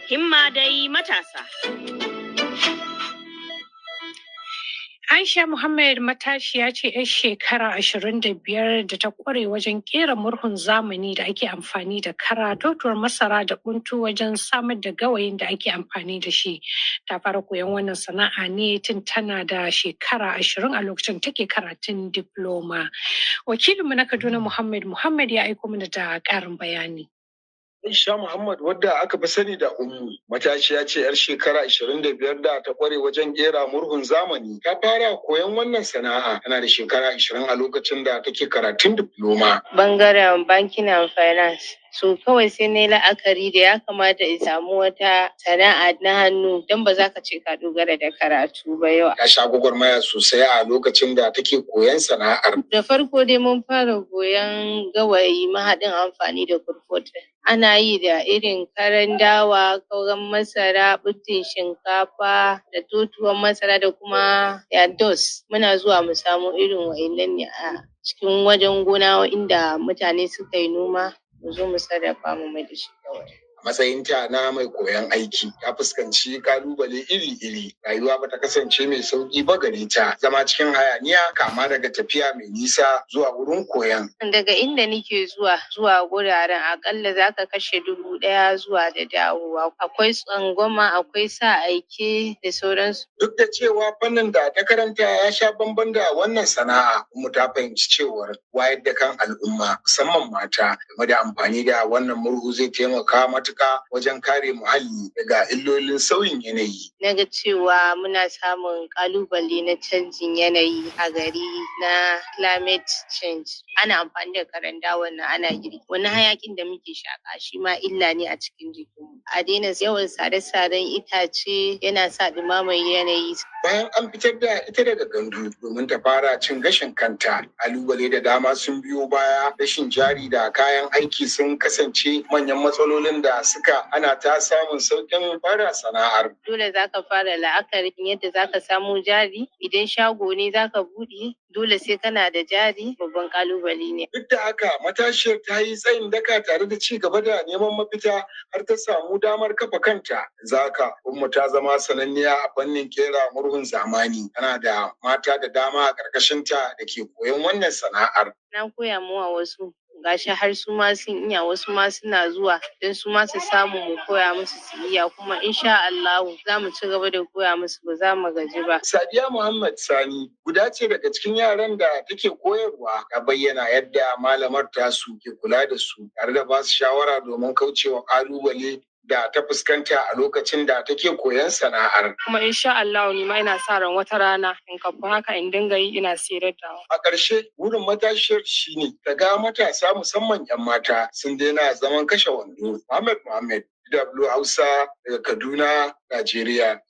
Himma dai matasa. Aisha Muhammad matashiya ce 'yar shekara 25 da ta ƙware wajen ƙera murhun zamani da ake amfani da kara, totuwar masara da buntu wajen samar da gawayin da ake amfani da shi. Ta fara koyon wannan sana'a ne tun tana da shekara 20 a lokacin take karatun diploma. Wakilinmu na Kaduna Muhammad ya aiko mana da ƙarin bayani. Aisha Muhammad wadda aka fi sani da Ummu matashiya ce 'yar shekara 25 da ta kware wajen kera murhun zamani. Ta fara koyon wannan sana'a tana da shekara 20 a lokacin da take karatun diploma. Bangaren banking and finance. So kawai sai na yi la'akari da ya kamata in samu wata sana'a na hannu don ba za ka ce ka dogara da karatu ba yau. Ta sha gwagwarmaya sosai a lokacin da take koyon sana'ar. Da farko dai mun fara koyon gawayi mahaɗin amfani da kurfota. Ana yi da irin karan dawa, kauran masara, ɓutin shinkafa da totuwar masara da kuma yados. Muna zuwa mu samu irin wa'innan ne a cikin wajen gona inda mutane suka yi noma. Mu zo mu sarrafa mu mai da shi kawai. Matsayinta na mai koyon aiki ta fuskanci kalubale iri-iri. Rayuwa ba ta kasance mai sauki ba gare ta. Zama cikin hayaniya kama daga tafiya mai nisa zuwa wurin koyon. Daga inda nake zuwa wuraren akalla za ka kashe 1,000 zuwa da dawowa. Akwai tsangwama, akwai sa aike da sauransu. Duk da cewa fannin da ta karanta ya sha bamban da wannan sana'a, kuma ta fahimci cewar wayar da kan al'umma musamman mata game da amfani da wannan murhu zai taimaka matuƙa wajen kare muhalli daga illolin sauyin yanayi. Na ga cewa muna samun kalubale na canjin yanayi a gari na climate change. Ana amfani da karan dawan nan ana girki. Wani hayakin da muke shaka shi ma illa ne a cikin jikinmu. A daina yawan sare-saren itace yana sa ɗumamar yanayi. Bayan an fitar da ita daga gandu domin ta fara cin gashin kanta, kalubale da dama sun biyo baya. Rashin jari da kayan aiki sun kasance manyan matsalolin da suka ana ta samun sauƙin fara sana'ar. Dole za ka fara la'akarin yadda za ka samu jari. Idan shago ne za ka buɗe, dole sai kana da jari, babban kalubale ne. Duk da haka matashiyar ta yi tsayin daka tare da ci gaba da neman mafita har ta samu damar kafa kanta. Zaka Ummu ta zama sananniya a fannin kera murhun zamani. Tana da mata da dama a ƙarƙashinta da ke koyon wannan sana'ar. Na koya wa wasu gashi har su ma sun iya, wasu ma suna zuwa don su ma su samu mu koya musu su iya, kuma insha Allahu za mu ci gaba da koya musu, ba za mu gaji ba. Sadiya Muhammad Sani guda ce daga cikin yaran da take koyarwa, ta bayyana yadda malamar tasu ke kula da su tare da ba su shawara domin kaucewa kalubale da ta fuskanta a lokacin da take koyon sana'ar. Kuma insha Allah ni ma ina sa ran wata rana in kafa haka in dinga yi ina sayar da. A ƙarshe wurin matashiyar shine ta ga matasa musamman 'yan mata sun daina zaman kashe wando. Muhammad, DW Hausa daga Kaduna, Najeriya.